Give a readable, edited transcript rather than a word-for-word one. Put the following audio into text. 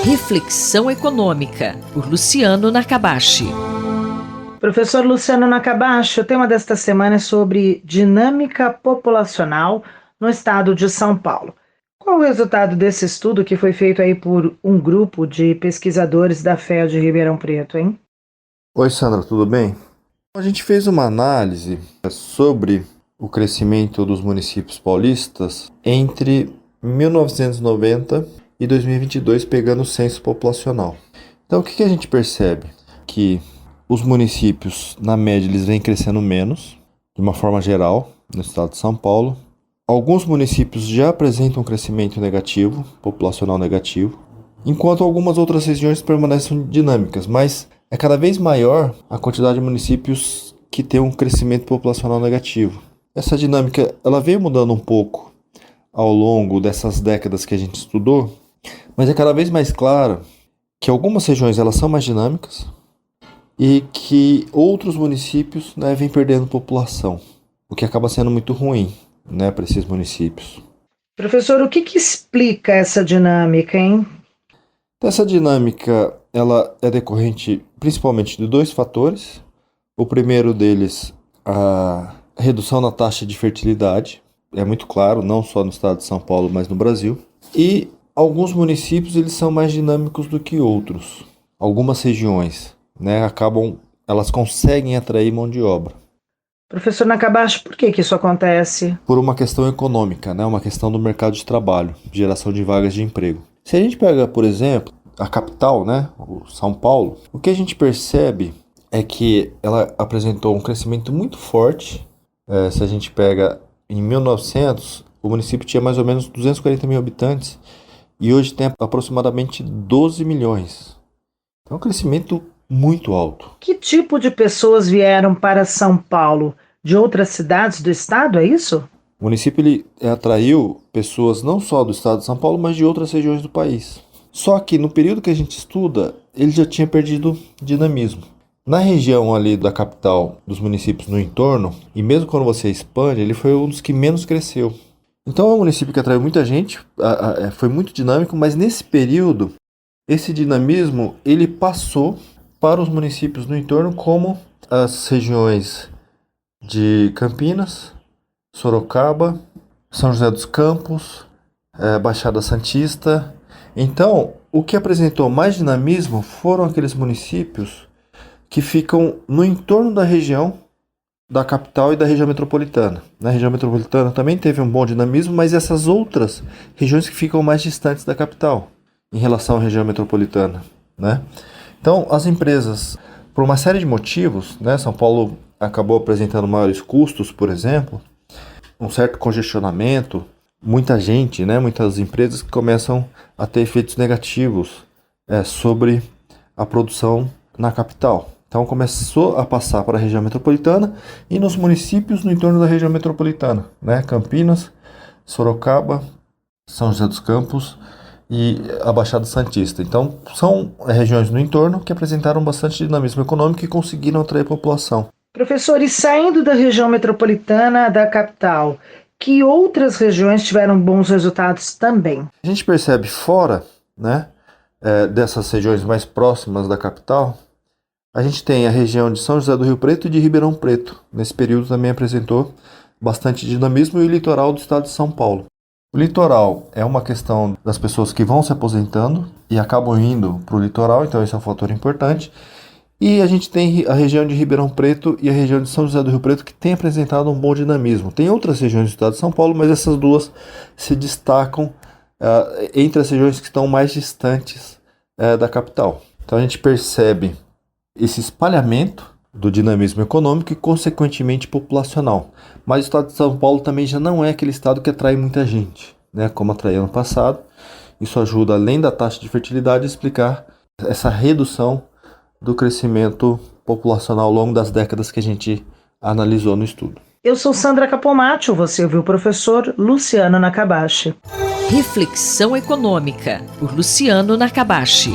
Reflexão Econômica, por Luciano Nakabashi. Professor Luciano Nakabashi, o tema desta semana é sobre dinâmica populacional no estado de São Paulo. Qual o resultado desse estudo que foi feito aí por um grupo de pesquisadores da FEA de Ribeirão Preto, hein? Oi, Sandra, tudo bem? A gente fez uma análise sobre o crescimento dos municípios paulistas entre 1990 e 2022, pegando o censo populacional. Então, o que a gente percebe? Que os municípios, na média, eles vêm crescendo menos, de uma forma geral, no estado de São Paulo. Alguns municípios já apresentam um crescimento negativo, populacional negativo, enquanto algumas outras regiões permanecem dinâmicas, mas é cada vez maior a quantidade de municípios que tem um crescimento populacional negativo. Essa dinâmica ela veio mudando um pouco ao longo dessas décadas que a gente estudou, mas é cada vez mais claro que algumas regiões elas são mais dinâmicas e que outros municípios vêm perdendo população, o que acaba sendo muito ruim para esses municípios. Professor, o que explica essa dinâmica, hein? Essa dinâmica ela é decorrente principalmente de dois fatores. O primeiro deles, a redução na taxa de fertilidade, é muito claro, não só no estado de São Paulo, mas no Brasil. E alguns municípios eles são mais dinâmicos do que outros. Algumas regiões elas conseguem atrair mão de obra. Professor Nakabashi, por que isso acontece? Por uma questão econômica, uma questão do mercado de trabalho, geração de vagas de emprego. Se a gente pega, por exemplo, a capital, o São Paulo, o que a gente percebe é que ela apresentou um crescimento muito forte. Se a gente pega em 1900, o município tinha mais ou menos 240 mil habitantes e hoje tem aproximadamente 12 milhões. Então é um crescimento muito alto. Que tipo de pessoas vieram para São Paulo? De outras cidades do estado, é isso? O município ele atraiu pessoas não só do estado de São Paulo, mas de outras regiões do país. Só que no período que a gente estuda, ele já tinha perdido dinamismo. Na região ali da capital, dos municípios no entorno, e mesmo quando você expande, ele foi um dos que menos cresceu. Então é um município que atraiu muita gente, foi muito dinâmico, mas nesse período, esse dinamismo ele passou para os municípios no entorno, como as regiões de Campinas, Sorocaba, São José dos Campos, Baixada Santista. Então, o que apresentou mais dinamismo foram aqueles municípios que ficam no entorno da região da capital e da região metropolitana. Na região metropolitana também teve um bom dinamismo, mas essas outras regiões que ficam mais distantes da capital em relação à região metropolitana. Então, as empresas, por uma série de motivos, São Paulo acabou apresentando maiores custos, por exemplo, um certo congestionamento, muita gente, muitas empresas que começam a ter efeitos negativos sobre a produção na capital. Então começou a passar para a região metropolitana e nos municípios no entorno da região metropolitana, Campinas, Sorocaba, São José dos Campos e a Baixada Santista. Então são regiões no entorno que apresentaram bastante dinamismo econômico e conseguiram atrair população. Professor, e saindo da região metropolitana da capital, que outras regiões tiveram bons resultados também? A gente percebe fora dessas regiões mais próximas da capital, a gente tem a região de São José do Rio Preto e de Ribeirão Preto. Nesse período também apresentou bastante dinamismo, e o litoral do estado de São Paulo. O litoral é uma questão das pessoas que vão se aposentando e acabam indo para o litoral, então esse é um fator importante. E a gente tem a região de Ribeirão Preto e a região de São José do Rio Preto que tem apresentado um bom dinamismo. Tem outras regiões do estado de São Paulo, mas essas duas se destacam entre as regiões que estão mais distantes da capital. Então a gente percebe esse espalhamento do dinamismo econômico e, consequentemente, populacional. Mas o estado de São Paulo também já não é aquele estado que atrai muita gente, como atraiu ano passado. Isso ajuda, além da taxa de fertilidade, a explicar essa redução do crescimento populacional ao longo das décadas que a gente analisou no estudo. Eu sou Sandra Capomatto, você ouviu o professor Luciano Nakabashi. Reflexão Econômica, por Luciano Nakabashi.